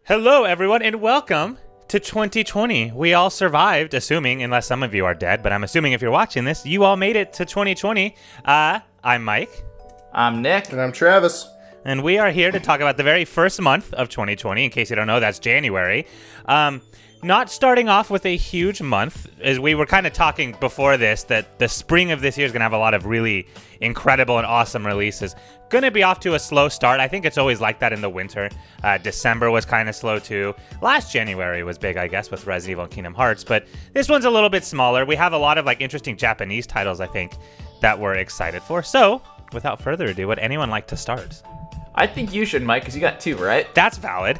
Hello, everyone, and welcome to 2020. We all survived, assuming, unless some of you are dead, but I'm assuming if you're watching this, you all made it to 2020. I'm Mike. I'm Nick. And I'm Travis. And we are here to talk about the very first month of 2020. In case you don't know, that's January. Not starting off with a huge month, as we were kind of talking before this, that the spring of this year is going to have a lot of really incredible and awesome releases. Going to be off to a slow start. I think it's always like that in the winter. December was kind of slow too. Last January was big, I guess, with Resident Evil and Kingdom Hearts, but this one's a little bit smaller. We have a lot of interesting Japanese titles, I think, that we're excited for. So, without further ado, would anyone like to start? I think you should, Mike, because you got two, right? That's valid.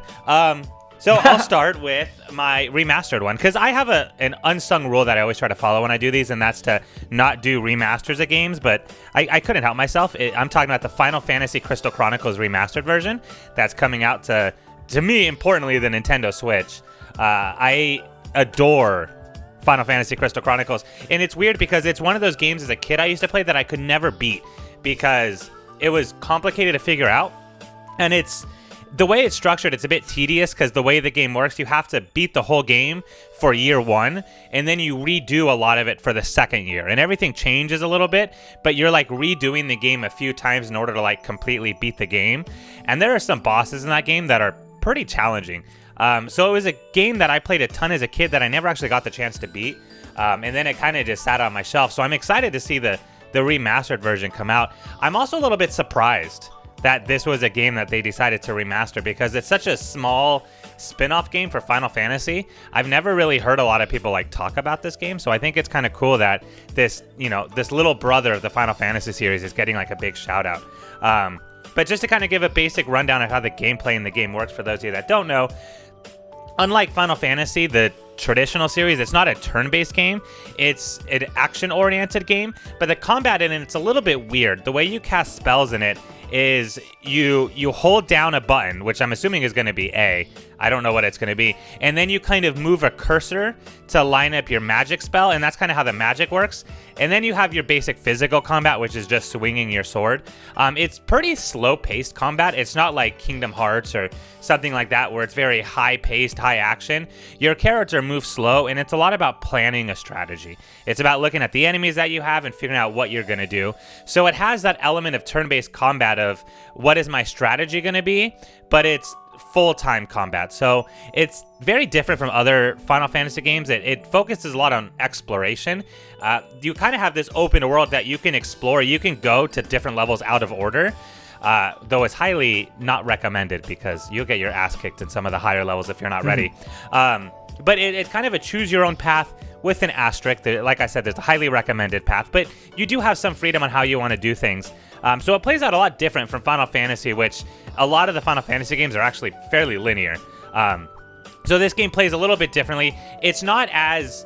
So I'll start with my remastered one, because I have an unsung rule that I always try to follow when I do these, and that's to not do remasters of games, but I couldn't help myself. I'm talking about the Final Fantasy Crystal Chronicles remastered version that's coming out to me, importantly, the Nintendo Switch. I adore Final Fantasy Crystal Chronicles, and it's weird because it's one of those games as a kid I used to play that I could never beat because it was complicated to figure out, and the way it's structured, it's a bit tedious because the way the game works, you have to beat the whole game for year one, and then you redo a lot of it for the second year, and everything changes a little bit, but you're redoing the game a few times in order to completely beat the game, and there are some bosses in that game that are pretty challenging. So it was a game that I played a ton as a kid that I never actually got the chance to beat, and then it kind of just sat on my shelf, so I'm excited to see the remastered version come out. I'm also a little bit surprised that this was a game that they decided to remaster because it's such a small spin-off game for Final Fantasy. I've never really heard a lot of people talk about this game, so I think it's kind of cool that this little brother of the Final Fantasy series is getting a big shout out. But just to kind of give a basic rundown of how the gameplay in the game works for those of you that don't know, unlike Final Fantasy, the traditional series, it's not a turn-based game. It's an action-oriented game, but the combat in it's a little bit weird. The way you cast spells in it is you hold down a button, which I'm assuming is going to be A. I don't know what it's going to be. And then you kind of move a cursor to line up your magic spell, and that's kind of how the magic works. And then you have your basic physical combat, which is just swinging your sword. It's pretty slow-paced combat. It's not like Kingdom Hearts or something like that where it's very high-paced, high-action. Your character moves slow, and it's a lot about planning a strategy. It's about looking at the enemies that you have and figuring out what you're going to do. So it has that element of turn-based combat of what is my strategy going to be, but it's full-time combat. So it's very different from other Final Fantasy games. It focuses a lot on exploration. You kind of have this open world that you can explore. You can go to different levels out of order, though it's highly not recommended because you'll get your ass kicked in some of the higher levels if you're not ready. But it's kind of a choose-your-own path with an asterisk. Like I said, there's a highly recommended path, but you do have some freedom on how you want to do things. So it plays out a lot different from Final Fantasy, which a lot of the Final Fantasy games are actually fairly linear. So this game plays a little bit differently. It's not as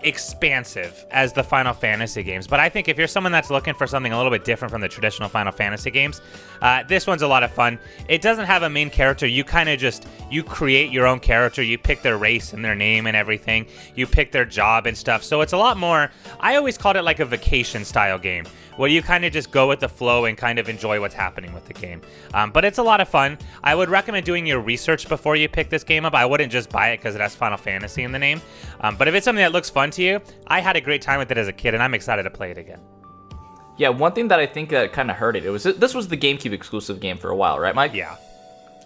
expansive as the Final Fantasy games, but I think if you're someone that's looking for something a little bit different from the traditional Final Fantasy games, this one's a lot of fun. It doesn't have a main character. You kind of you create your own character. You pick their race and their name and everything. You pick their job and stuff. So it's a lot more, I always called it like a vacation style game, where you kind of just go with the flow and kind of enjoy what's happening with the game. But it's a lot of fun. I would recommend doing your research before you pick this game up. I wouldn't just buy it because it has Final Fantasy in the name. But if it's something that looks fun to you, I had a great time with it as a kid, and I'm excited to play it again. Yeah, one thing that I think that kind of hurt this was the GameCube exclusive game for a while, right, Mike? Yeah.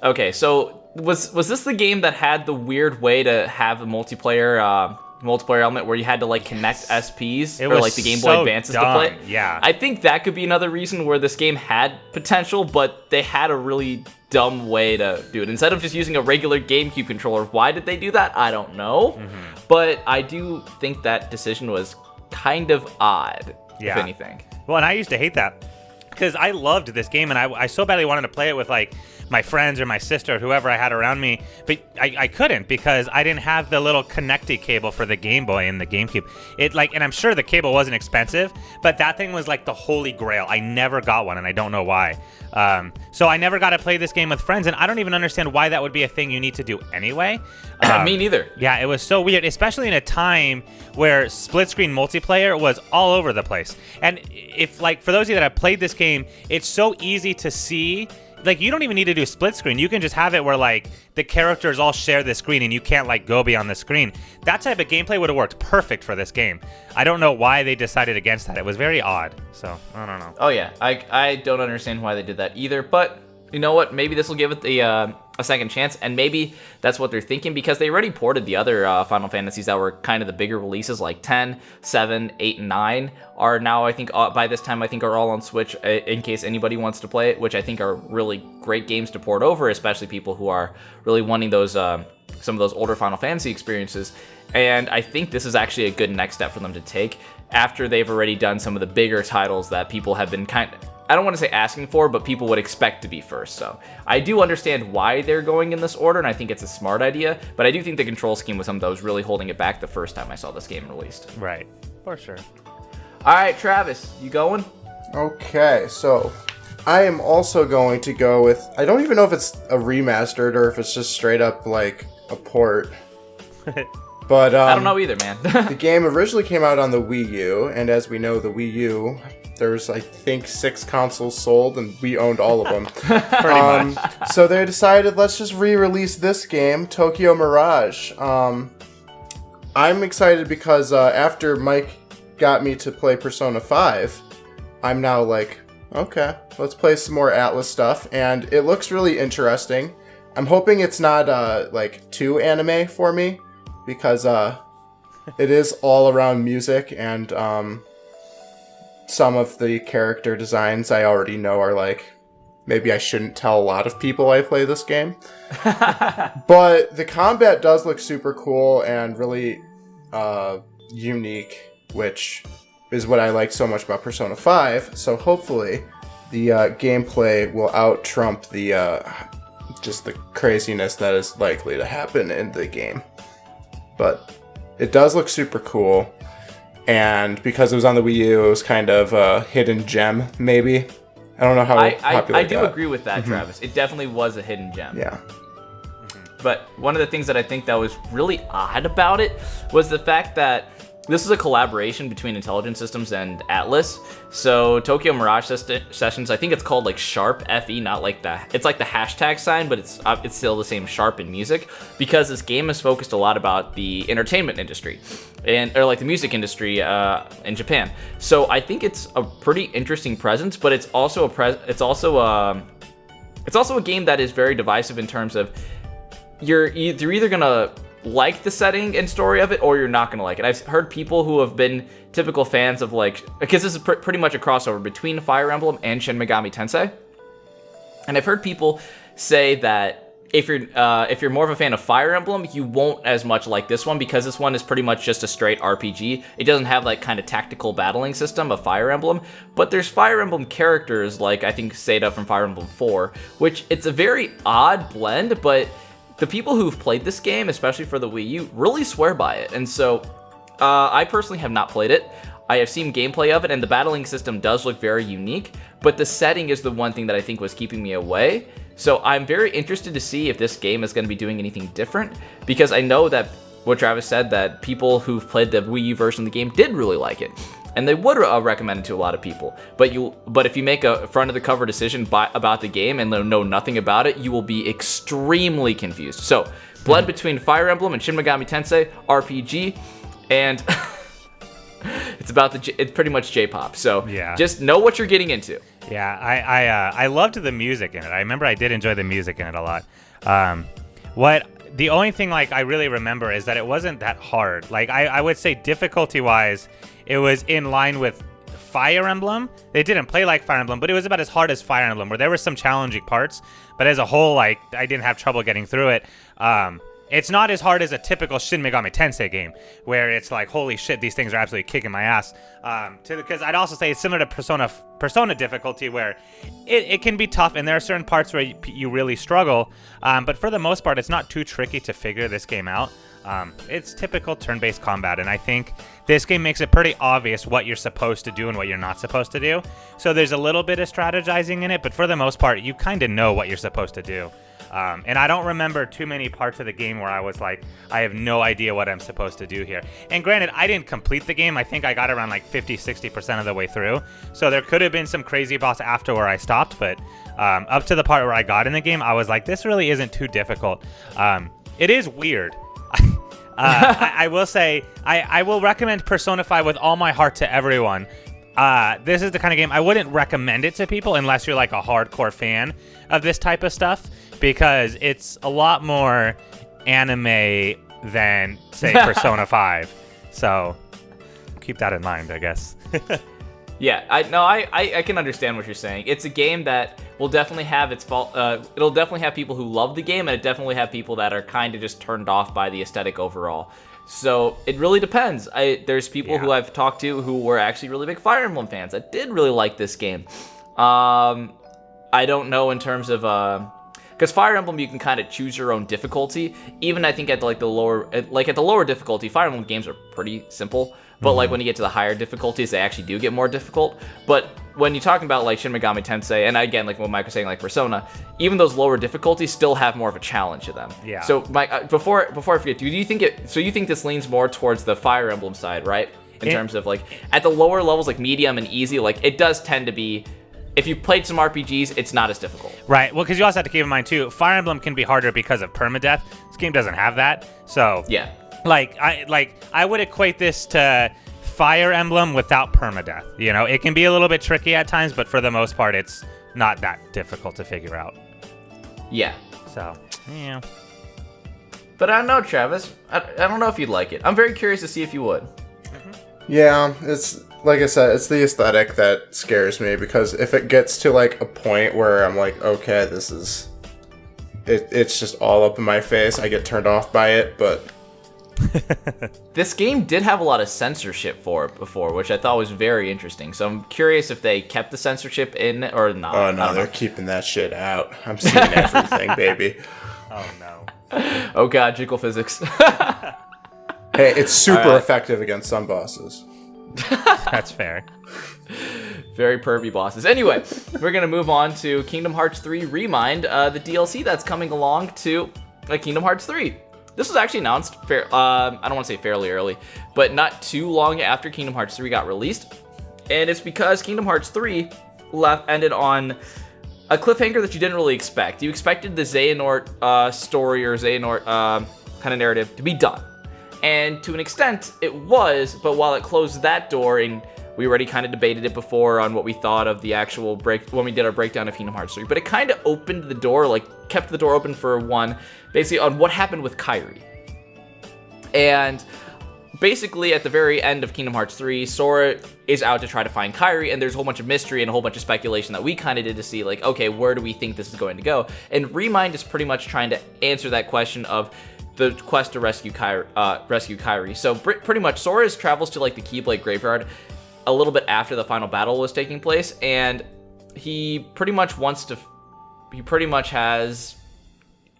Okay, so was this the game that had the weird way to have a multiplayer element where you had to connect SPs or the Game Boy Advances to play? Yeah. I think that could be another reason where this game had potential, but they had a really dumb way to do it. Instead of just using a regular GameCube controller, why did they do that? I don't know. But I do think that decision was kind of odd, if anything. Well, and I used to hate that because I loved this game, and I so badly wanted to play it with my friends or my sister or whoever I had around me, but I couldn't because I didn't have the little connected cable for the Game Boy and the GameCube. And I'm sure the cable wasn't expensive, but that thing was the holy grail. I never got one, and I don't know why. So I never got to play this game with friends, and I don't even understand why that would be a thing you need to do anyway. Me neither. Yeah, it was so weird, especially in a time where split-screen multiplayer was all over the place. And if for those of you that have played this game, it's so easy to see like you don't even need to do split screen. You can just have it where like the characters all share the screen and you can't like go beyond the screen. That type of gameplay would have worked perfect for this game. I don't know why they decided against that. It was very odd. So I don't know. Oh yeah, I don't understand why they did that either. But you know what? Maybe this will give it a second chance, and maybe that's what they're thinking, because they already ported the other Final Fantasies that were kind of the bigger releases, like 10, 7, 8, and 9 are now, I think, by this time, I think are all on Switch in case anybody wants to play it, which I think are really great games to port over, especially people who are really wanting those some of those older Final Fantasy experiences. And I think this is actually a good next step for them to take after they've already done some of the bigger titles that people have been I don't want to say asking for, but people would expect to be first. So I do understand why they're going in this order, and I think it's a smart idea, but I do think the control scheme was something that was really holding it back the first time I saw this game released. Right, for sure. All right, Travis, you going? Okay, so I am also going to go with, I don't even know if it's a remastered or if it's just straight up like a port. But I don't know either, man. The game originally came out on the Wii U, and as we know, the Wii U, there's, I think, 6 consoles sold, and we owned all of them. Pretty much. So they decided, let's just re-release this game, Tokyo Mirage. I'm excited because after Mike got me to play Persona 5, I'm now like, okay, let's play some more Atlas stuff, and it looks really interesting. I'm hoping it's not like too anime for me, because it is all around music, and some of the character designs I already know are like, maybe I shouldn't tell a lot of people I play this game. But the combat does look super cool and really unique, which is what I like so much about Persona 5. So hopefully the gameplay will out-trump the just the craziness that is likely to happen in the game. But it does look super cool. And because it was on the Wii U, it was kind of a hidden gem, maybe. I don't know how popular I do agree with that, Travis. It definitely was a hidden gem. Yeah. But one of the things that I think that was really odd about it was the fact that this is a collaboration between Intelligent Systems and Atlas. So Tokyo Mirage Sessions, I think it's called like Sharp FE, not like it's like the hashtag sign, but it's still the same Sharp in music, because this game is focused a lot about the entertainment industry or like the music industry in Japan. So I think it's a pretty interesting presence, but it's also a game that is very divisive in terms of you're either gonna like the setting and story of it, or you're not gonna like it. I've heard people who have been typical fans of like, because this is pretty much a crossover between Fire Emblem and Shin Megami Tensei, and I've heard people say that if you're more of a fan of Fire Emblem, you won't as much like this one, because this one is pretty much just a straight RPG. It doesn't have like kind of tactical battling system of Fire Emblem, but there's Fire Emblem characters like I think Seda from Fire Emblem 4, which it's a very odd blend, but the people who've played this game, especially for the Wii U, really swear by it. And so I personally have not played it. I have seen gameplay of it, and the battling system does look very unique, but the setting is the one thing that I think was keeping me away. So I'm very interested to see if this game is going to be doing anything different, because I know that what Travis said, that people who've played the Wii U version of the game did really like it, and they would recommend it to a lot of people. But if you make a front of the cover decision about the game and know nothing about it, you will be extremely confused. So, blend between Fire Emblem and Shin Megami Tensei RPG, and it's pretty much J-pop. So yeah, just know what you're getting into. Yeah, I loved the music in it. I remember I did enjoy the music in it a lot. The only thing like I really remember is that it wasn't that hard. Like I would say difficulty-wise, it was in line with Fire Emblem. They didn't play like Fire Emblem, but it was about as hard as Fire Emblem, where there were some challenging parts. But as a whole, like I didn't have trouble getting through it. It's not as hard as a typical Shin Megami Tensei game, where it's like, holy shit, these things are absolutely kicking my ass. Because I'd also say it's similar to Persona difficulty, where it can be tough, and there are certain parts where you really struggle. But for the most part, it's not too tricky to figure this game out. It's typical turn-based combat, and I think this game makes it pretty obvious what you're supposed to do and what you're not supposed to do. So there's a little bit of strategizing in it, but for the most part, you kind of know what you're supposed to do. And I don't remember too many parts of the game where I was like, I have no idea what I'm supposed to do here. And granted, I didn't complete the game. I think I got around like 50-60% of the way through. So there could have been some crazy boss after where I stopped, but up to the part where I got in the game, I was like, this really isn't too difficult. It is weird. I will say, I will recommend Persona 5 with all my heart to everyone. This is the kind of game I wouldn't recommend it to people unless you're like a hardcore fan of this type of stuff, because it's a lot more anime than, say, Persona 5. So keep that in mind, I guess. Yeah, I can understand what you're saying. It's a game that will definitely have its fault. It'll definitely have people who love the game, and it definitely have people that are kind of just turned off by the aesthetic overall. So it really depends. There's people who I've talked to who were actually really big Fire Emblem fans that did really like this game. I don't know in terms of because Fire Emblem you can kind of choose your own difficulty. Even I think at like the lower difficulty, Fire Emblem games are pretty simple. But like when you get to the higher difficulties, they actually do get more difficult. But when you're talking about like Shin Megami Tensei, and again, like what Mike was saying, like Persona, even those lower difficulties still have more of a challenge to them. Yeah. So Mike, before I forget, do you think so you think this leans more towards the Fire Emblem side, right? In terms of like at the lower levels, like medium and easy, like it does tend to be. If you've played some RPGs, it's not as difficult. Right. Well, because you also have to keep in mind too, Fire Emblem can be harder because of permadeath. This game doesn't have that. So yeah. I would equate this to Fire Emblem without permadeath. You know, it can be a little bit tricky at times, but for the most part, it's not that difficult to figure out. Yeah. So, yeah. But I don't know, Travis. I don't know if you'd like it. I'm very curious to see if you would. Yeah, it's like I said, it's the aesthetic that scares me, because if it gets to like a point where I'm like, okay, this is it's just all up in my face, I get turned off by it. But this game did have a lot of censorship for it before, which I thought was very interesting. So I'm curious if they kept the censorship in or not. Oh no, they're keeping that shit out. I'm seeing everything, baby. Oh no. Oh god, jiggle physics. Hey, it's super effective against some bosses. That's fair. Very pervy bosses. Anyway, we're going to move on to Kingdom Hearts 3 Remind, the DLC that's coming along to Kingdom Hearts 3. This was actually announced, I don't want to say fairly early, but not too long after Kingdom Hearts 3 got released. And it's because Kingdom Hearts 3 ended on a cliffhanger that you didn't really expect. You expected the Xehanort story or Xehanort kind of narrative to be done. And to an extent, it was, but while it closed that door, and we already kind of debated it before on what we thought of the actual when we did our breakdown of Kingdom Hearts 3, but it kind of opened the door, like kept the door open for one, basically on what happened with Kairi. And basically at the very end of Kingdom Hearts 3, Sora is out to try to find Kairi, and there's a whole bunch of mystery and a whole bunch of speculation that we kind of did to see, like, okay, where do we think this is going to go? And Remind is pretty much trying to answer that question of the quest to rescue Kairi. So pretty much Sora travels to like the Keyblade graveyard a little bit after the final battle was taking place, and he pretty much has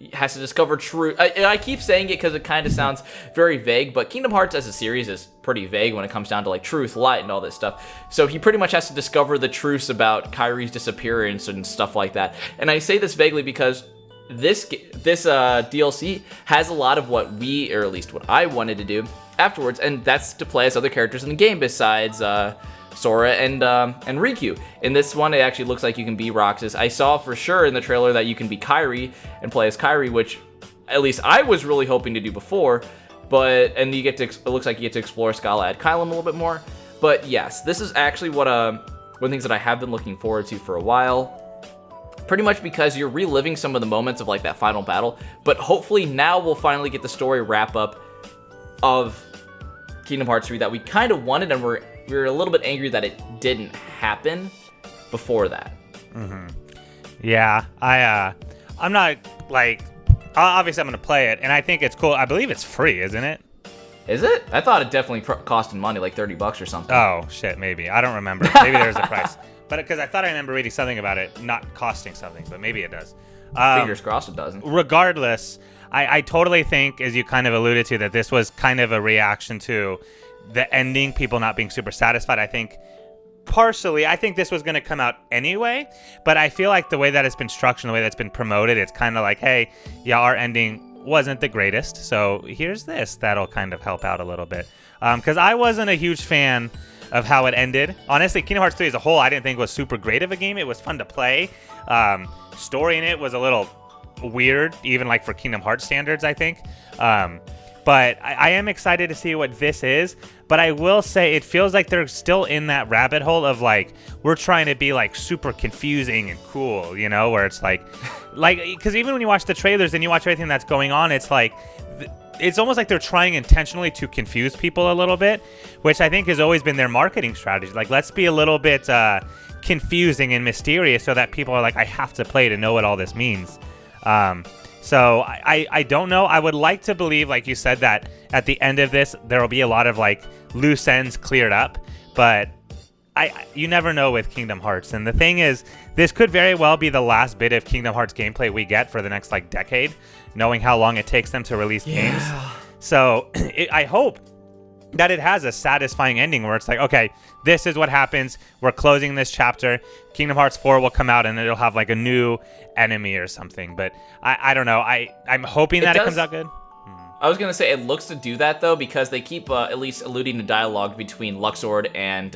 to discover truth. I keep saying it because it kind of sounds very vague, but Kingdom Hearts as a series is pretty vague when it comes down to like truth, light, and all this stuff. So he pretty much has to discover the truths about Kairi's disappearance and stuff like that. And I say this vaguely because this DLC has a lot of what we, or at least what I wanted to do afterwards, and that's to play as other characters in the game besides Sora and Riku. In this one, it actually looks like you can be Roxas. I saw for sure in the trailer that you can be Kairi and play as Kairi, which at least I was really hoping to do before. And you get to, it looks like you get to explore Scala at Kylam a little bit more. But yes, this is actually one of the things that I have been looking forward to for a while. Pretty much because you're reliving some of the moments of like that final battle, but hopefully now we'll finally get the story wrap up of Kingdom Hearts 3 that we kind of wanted, and we're a little bit angry that it didn't happen before that. Mm-hmm. Yeah, I'm not like, obviously I'm gonna play it, and I think it's cool. I believe it's free, isn't it? Is it? I thought it definitely costed money, like $30 or something. Oh shit, maybe I don't remember. Maybe there's a price. But because I thought I remember reading something about it not costing something, but maybe it does. Fingers crossed it doesn't. Regardless, I totally think, as you kind of alluded to, that this was kind of a reaction to the ending, people not being super satisfied. I think partially, I think this was going to come out anyway, but I feel like the way that it's been structured, the way that's been promoted, it's kind of like, hey, yeah, our ending wasn't the greatest, so here's this. That'll kind of help out a little bit. Because I wasn't a huge fan of how it ended. Honestly, Kingdom Hearts 3 as a whole, I didn't think was super great of a game. It was fun to play. Story in it was a little weird, even like for Kingdom Hearts standards, I think. But I am excited to see what this is. But I will say it feels like they're still in that rabbit hole of like, we're trying to be like super confusing and cool, you know, where it's like, because even when you watch the trailers and you watch everything that's going on, it's like, it's almost like they're trying intentionally to confuse people a little bit, which I think has always been their marketing strategy. Like, let's be a little bit confusing and mysterious so that people are like, I have to play to know what all this means. So I don't know. I would like to believe, like you said, that at the end of this, there will be a lot of like loose ends cleared up, but you never know with Kingdom Hearts. And the thing is, this could very well be the last bit of Kingdom Hearts gameplay we get for the next like decade, knowing how long it takes them to release games. So I hope that it has a satisfying ending where it's like, okay, this is what happens. We're closing this chapter. Kingdom Hearts 4 will come out and it'll have like a new enemy or something. But I don't know. I'm hoping that it comes out good. I was going to say it looks to do that, though, because they keep at least alluding to dialogue between Luxord and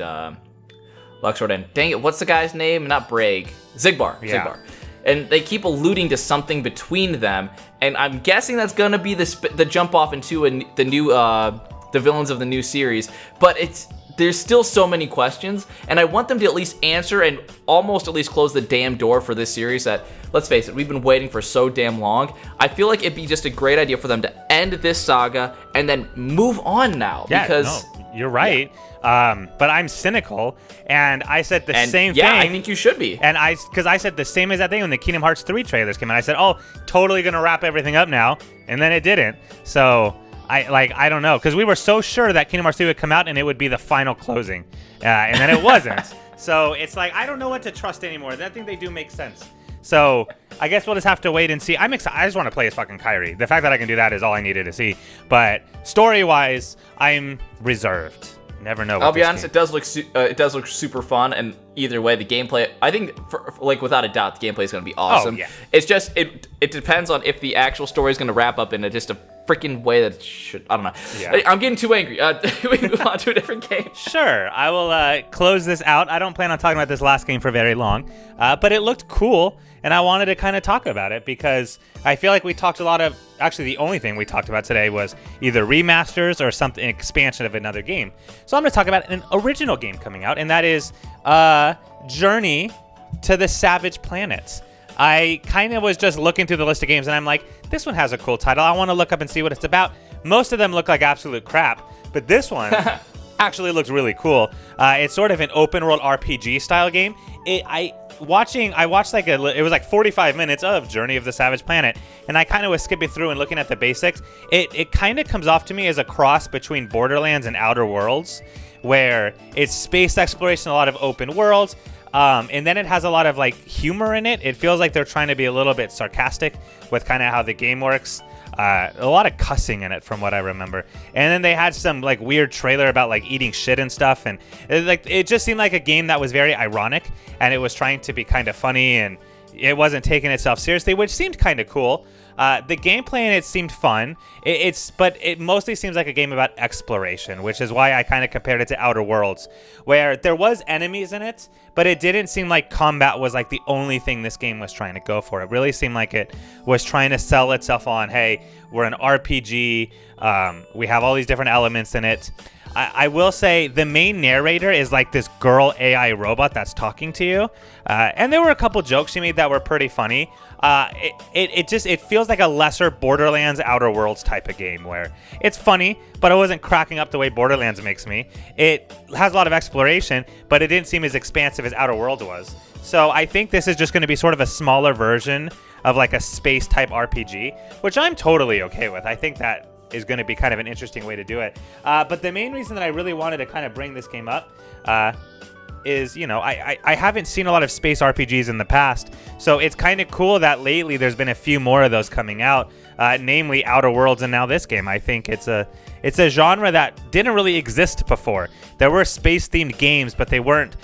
dang it, what's the guy's name? Not Braig. Zigbar. Yeah. Zigbar. And they keep alluding to something between them. And I'm guessing that's going to be the jump off into the villains of the new series. But there's still so many questions, and I want them to at least answer and almost at least close the damn door for this series that, let's face it, we've been waiting for so damn long. I feel like it'd be just a great idea for them to end this saga and then move on now. Yeah, because you're right. Yeah. But I'm cynical, and I said the same thing. Yeah, I think you should be. And because I said the same exact thing when the Kingdom Hearts 3 trailers came out. I said, oh, totally going to wrap everything up now, and then it didn't. So I don't know, because we were so sure that Kingdom Hearts 3 would come out and it would be the final closing, and then it wasn't. So it's like, I don't know what to trust anymore. I think they do make sense. So I guess we'll just have to wait and see. I'm excited. I just want to play as fucking Kairi. The fact that I can do that is all I needed to see. But story-wise, I'm reserved. Never know. I'll be honest, it does look super fun, and either way, the gameplay, I think, like without a doubt, the gameplay is going to be awesome. Oh, yeah. It's just it depends on if the actual story is going to wrap up in just a freaking way that should. I don't know. Yeah. I'm getting too angry. We move on to a different game. Sure, I will close this out. I don't plan on talking about this last game for very long, but it looked cool, and I wanted to kind of talk about it because I feel like we talked a lot of. Actually, the only thing we talked about today was either remasters or an expansion of another game. So I'm going to talk about an original game coming out, and that is Journey to the Savage Planets. I kind of was just looking through the list of games, and I'm like, this one has a cool title. I want to look up and see what it's about. Most of them look like absolute crap, but this one actually looks really cool. It's sort of an open world RPG style game. It was like 45 minutes of Journey of the Savage Planet, and I kind of was skipping through and looking at the basics. It kind of comes off to me as a cross between Borderlands and Outer Worlds, where it's space exploration, a lot of open worlds, and then it has a lot of like humor in it. It feels like they're trying to be a little bit sarcastic with kind of how the game works. A lot of cussing in it from what I remember. And then they had some like weird trailer about like eating shit and stuff, and it just seemed like a game that was very ironic, and it was trying to be kind of funny, and it wasn't taking itself seriously, which seemed kind of cool. The gameplay in it seemed fun. But it mostly seems like a game about exploration, which is why I kind of compared it to Outer Worlds, where there was enemies in it, but it didn't seem like combat was like the only thing this game was trying to go for. It really seemed like it was trying to sell itself on, hey, we're an RPG. We have all these different elements in it. I will say the main narrator is like this girl AI robot that's talking to you. And there were a couple jokes she made that were pretty funny. It feels like a lesser Borderlands Outer Worlds type of game where it's funny, but it wasn't cracking up the way Borderlands makes me. It has a lot of exploration, but it didn't seem as expansive as Outer Worlds was. So I think this is just going to be sort of a smaller version of like a space type RPG, which I'm totally okay with. I think that is going to be kind of an interesting way to do it. But the main reason that I really wanted to kind of bring this game up is, you know, I haven't seen a lot of space RPGs in the past, so it's kind of cool that lately there's been a few more of those coming out, namely Outer Worlds and now this game. I think it's a genre that didn't really exist before. There were space-themed games, but they weren't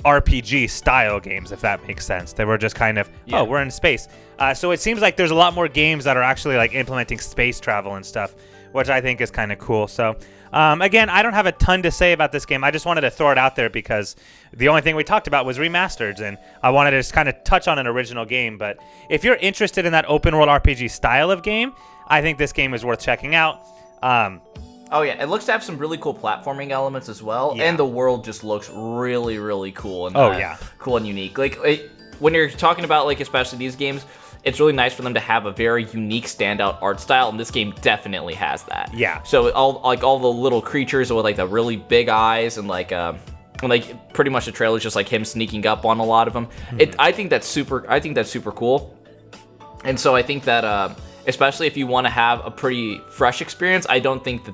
RPG style games, if that makes sense. They were just kind of, Yeah. oh, we're in space. So it seems like there's a lot more games that are actually like implementing space travel and stuff, which I think is kind of cool. So again, I don't have a ton to say about this game. I just wanted to throw it out there because the only thing we talked about was remasters, and I wanted to just kind of touch on an original game. But if you're interested in that open world RPG style of game, I think this game is worth checking out. Oh yeah, it looks to have some really cool platforming elements as well, Yeah. and the world just looks really, really cool and cool and unique. Like when you're talking about like especially these games, it's really nice for them to have a very unique standout art style, and this game definitely has that. Yeah. So all the little creatures with like the really big eyes and like pretty much the trailer's just like him sneaking up on a lot of them. I think that's super cool, and so I think that especially if you want to have a pretty fresh experience, I think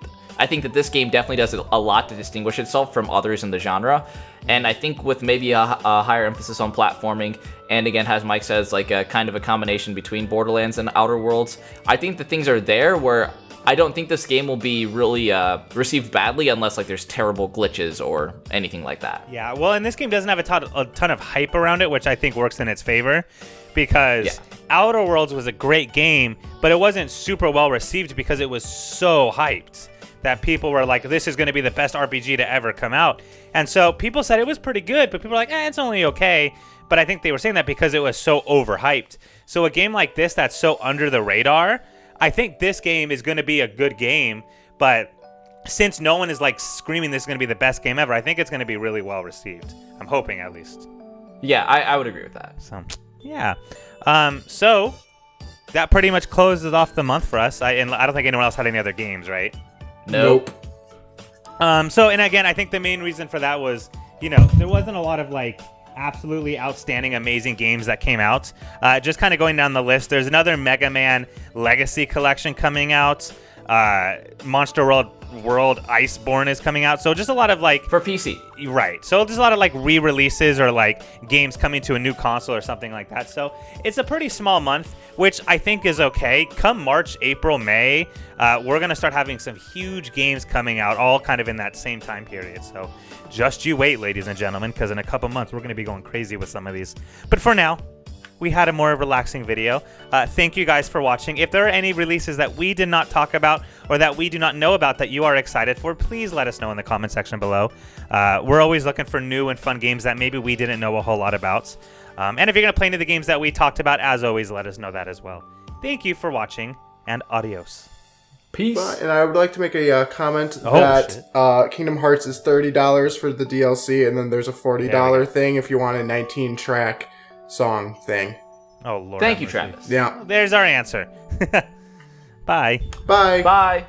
that this game definitely does a lot to distinguish itself from others in the genre. And I think with maybe a higher emphasis on platforming, and again, as Mike says, like a kind of a combination between Borderlands and Outer Worlds, I think that things are there where I don't think this game will be really received badly unless like there's terrible glitches or anything like that. Yeah, well, and this game doesn't have a ton of hype around it, which I think works in its favor, because Outer Worlds was a great game, but it wasn't super well received because it was so hyped that people were like, this is going to be the best RPG to ever come out. And so people said it was pretty good, but people were like, it's only okay. But I think they were saying that because it was so overhyped. So a game like this that's so under the radar, I think this game is going to be a good game. But since no one is like screaming this is going to be the best game ever, I think it's going to be really well received. I'm hoping, at least. Yeah, I would agree with that. So, yeah. So that pretty much closes off the month for us. And I don't think anyone else had any other games, right? Nope. So, and again, I think the main reason for that was, there wasn't a lot of like absolutely outstanding, amazing games that came out. Just kind of going down the list, there's another Mega Man Legacy Collection coming out. Monster World Iceborne is coming out. So just a lot of like For PC. Right. So there's a lot of like re-releases or like games coming to a new console or something like that. So it's a pretty small month, which I think is okay. Come March, April, May, we're going to start having some huge games coming out, all kind of in that same time period. So just you wait, ladies and gentlemen, because in a couple months, we're going to be going crazy with some of these. But for now, we had a more relaxing video. Thank you guys for watching. If there are any releases that we did not talk about or that we do not know about that you are excited for, please let us know in the comment section below. We're always looking for new and fun games that maybe we didn't know a whole lot about. And if you're going to play any of the games that we talked about, as always, let us know that as well. Thank you for watching, and adios. Peace. And I would like to make a comment that Kingdom Hearts is $30 for the DLC, and then there's a $40 thing if you want a 19-track song thing. Oh, Lord. Thank you, Travis. Yeah. There's our answer. Bye. Bye. Bye.